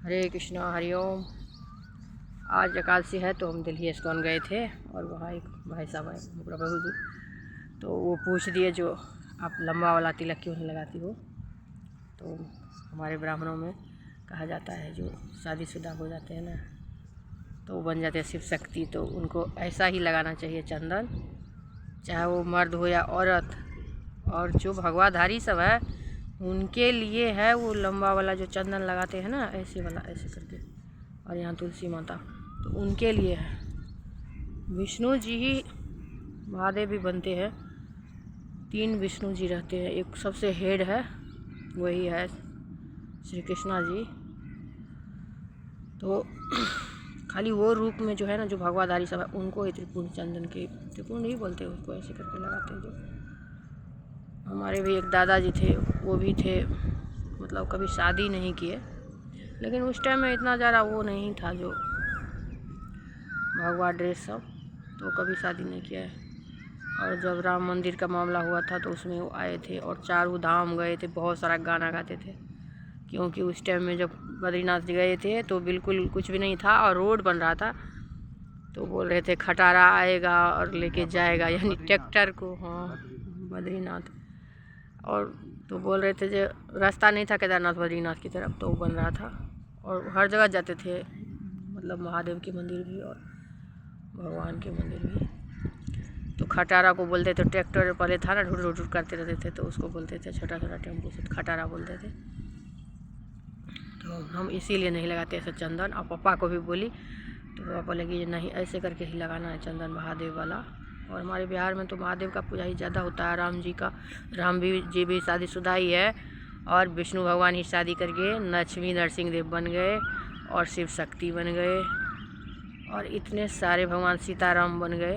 हरे कृष्णा हरिओम। आज एकादशी है तो हम दिल्ली इस्कॉन गए थे और वहाँ एक भाई साहब आए प्रभु जी, तो वो पूछ दिए जो आप लंबा वाला तिलक क्यों नहीं लगाती हो। तो हमारे ब्राह्मणों में कहा जाता है जो शादीशुदा हो जाते हैं ना तो वो बन जाते हैं शिव शक्ति, तो उनको ऐसा ही लगाना चाहिए चंदन, चाहे वो मर्द हो या औरत। और जो भगवाधारी सब है उनके लिए है वो लंबा वाला जो चंदन लगाते हैं ना, ऐसे वाला ऐसे करके। और यहाँ तुलसी माता तो उनके लिए है। विष्णु जी ही महादेव भी बनते हैं, 3 विष्णु जी रहते हैं, एक सबसे हेड है वही है श्री कृष्णा जी। तो खाली वो रूप में जो है ना जो भगवाधारी सब है उनको ही त्रिपुर चंदन के, त्रिपुर नहीं बोलते उसको, ऐसे करके लगाते हैं। जो हमारे भी एक दादाजी थे वो भी थे, मतलब कभी शादी नहीं किए, लेकिन उस टाइम में इतना ज़्यादा वो नहीं था जो भगवा ड्रेस सब, तो कभी शादी नहीं किया है। और जब राम मंदिर का मामला हुआ था तो उसमें वो आए थे और चारों धाम गए थे, बहुत सारा गाना गाते थे। क्योंकि उस टाइम में जब बद्रीनाथ गए थे तो बिल्कुल कुछ भी नहीं था और रोड बन रहा था, तो बोल रहे थे खटारा आएगा और लेके जाएगा, यानी ट्रैक्टर को। हाँ, बद्रीनाथ। और तो बोल रहे थे जो रास्ता नहीं था केदारनाथ बद्रीनाथ की तरफ, तो वो बन रहा था और हर जगह जाते थे, मतलब महादेव के मंदिर भी और भगवान के मंदिर भी। तो खटारा को बोलते थे, ट्रैक्टर पहले था ना ढुर ढुर करते रहते थे, तो उसको बोलते थे, छोटा छोटा टेम्पो से खटारा बोलते थे। तो हम इसीलिए नहीं लगाते ऐसे चंदन। और पापा को भी बोली तो पापा बोले कि नहीं ऐसे करके ही लगाना है चंदन महादेव वाला। और हमारे बिहार में तो महादेव का पूजा ही ज़्यादा होता है। राम जी भी शादीशुदा ही है, और विष्णु भगवान ही शादी करके लक्ष्मी नरसिंह देव बन गए और शिव शक्ति बन गए, और इतने सारे भगवान सीताराम बन गए।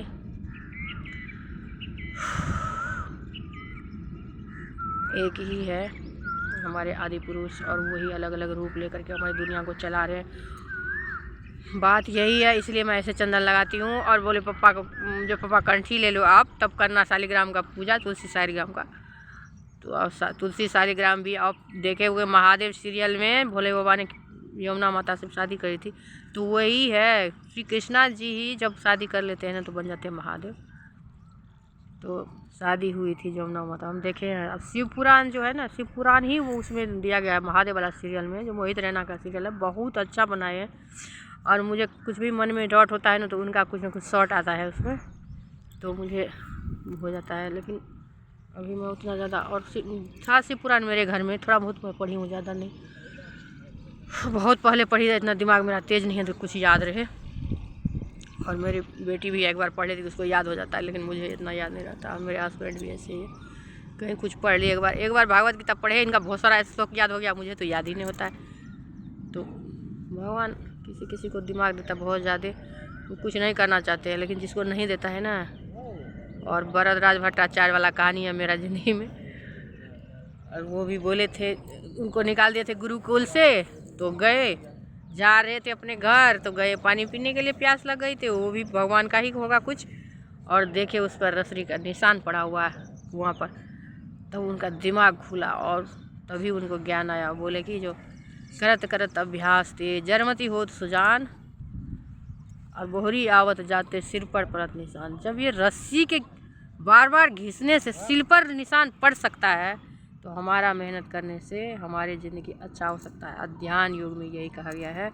एक ही है हमारे आदि पुरुष, और वही अलग अलग रूप लेकर के हमारी दुनिया को चला रहे हैं। बात यही है, इसलिए मैं ऐसे चंदन लगाती हूँ। और बोले पापा को जो पापा कंठी ले लो आप, तब करना शालिग्राम का पूजा, तुलसी शालिग्राम का। तो अब तुलसी शालिग्राम भी आप देखे हुए महादेव सीरियल में भोले बाबा ने यमुना माता से शादी करी थी, तो वही है श्री कृष्णा जी ही जब शादी कर लेते हैं ना तो बन जाते हैं महादेव। तो शादी हुई थी यमुना माता, हम देखे हैं। अब शिव पुराण जो है ना, शिव पुराण ही वो उसमें दिया गया है महादेव वाला सीरियल में, जो मोहित रैना का सीरियल है, बहुत अच्छा बनाए हैं। और मुझे कुछ भी मन में डाउट होता है ना तो उनका कुछ ना कुछ शॉर्ट आता है उसमें, तो मुझे हो जाता है। लेकिन अभी मैं उतना ज़्यादा, और था शिव पुराण मेरे घर में, थोड़ा बहुत मैं पढ़ी हूँ, ज़्यादा नहीं, बहुत पहले पढ़ी है, इतना दिमाग मेरा तेज़ नहीं है तो कुछ याद रहे। और मेरी बेटी भी एक बार पढ़ लेती उसको याद हो जाता है, लेकिन मुझे इतना याद नहीं रहता। और मेरे हस्बैंड भी ऐसे ही है, कहीं कुछ पढ़ लिए एक बार भागवत गीता पढ़े, इनका बहुत सारा श्लोक याद हो गया, मुझे तो याद ही नहीं होता है। तो भगवान किसी किसी को दिमाग देता है बहुत ज़्यादा, वो कुछ नहीं करना चाहते हैं, लेकिन जिसको नहीं देता है ना। और वरदराज भट्टाचार्य वाला कहानी है मेरा ज़िंदगी में, और वो भी बोले थे, उनको निकाल दिए थे गुरुकुल से, तो गए, जा रहे थे अपने घर, तो गए पानी पीने के लिए, प्यास लग गई थी, वो भी भगवान का ही होगा कुछ, और देखे उस पर रसरी का निशान पड़ा हुआ है वहाँ पर। तब उनका दिमाग खुला और तभी उनको ज्ञान आया। बोले कि जो करत करत अभ्यास ते जरमती होत सुजान, और बोहरी आवत जाते सिर पर पड़त निशान। जब ये रस्सी के बार बार घिसने से सिर पर निशान पड़ सकता है, तो हमारा मेहनत करने से हमारी ज़िंदगी अच्छा हो सकता है। और ध्यान योग में यही कहा गया है,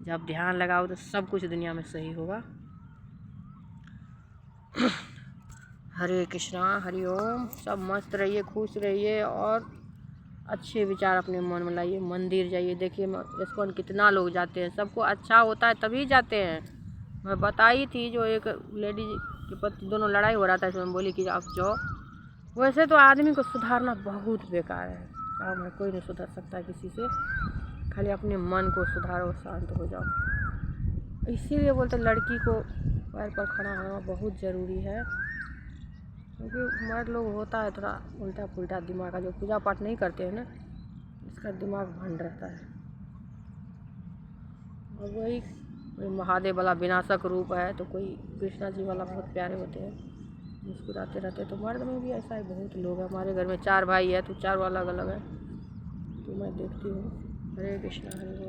जब ध्यान लगाओ तो सब कुछ दुनिया में सही होगा। हरे कृष्णा हरि ओम। सब मस्त रहिए, खुश रहिए, और अच्छे विचार अपने मन में लाइए। मंदिर जाइए, देखिए इस्कॉन कितना लोग जाते हैं, सबको अच्छा होता है तभी जाते हैं। मैं बताई थी जो एक लेडी के पति दोनों लड़ाई हो रहा था, इसमें बोली कि आप जाओ। वैसे तो आदमी को सुधारना बहुत बेकार है काम है, कोई नहीं सुधर सकता किसी से, खाली अपने मन को सुधारो, शांत हो जाओ। इसीलिए बोलते लड़की को पैर पर खड़ा होना बहुत ज़रूरी है, क्योंकि मर्द लोग होता है थोड़ा उल्टा पुल्टा दिमाग का, जो पूजा पाठ नहीं करते हैं ना, इसका दिमाग भंड रहता है। और वही महादेव वाला विनाशक रूप है, तो कोई कृष्णा जी वाला बहुत प्यारे होते हैं, मुस्कुराते रहते हैं। तो मर्द में भी ऐसा ही बहुत लोग हैं। हमारे घर में 4 भाई है तो 4 अलग अलग है, तो मैं देखती हूँ। हरे कृष्णा हरे।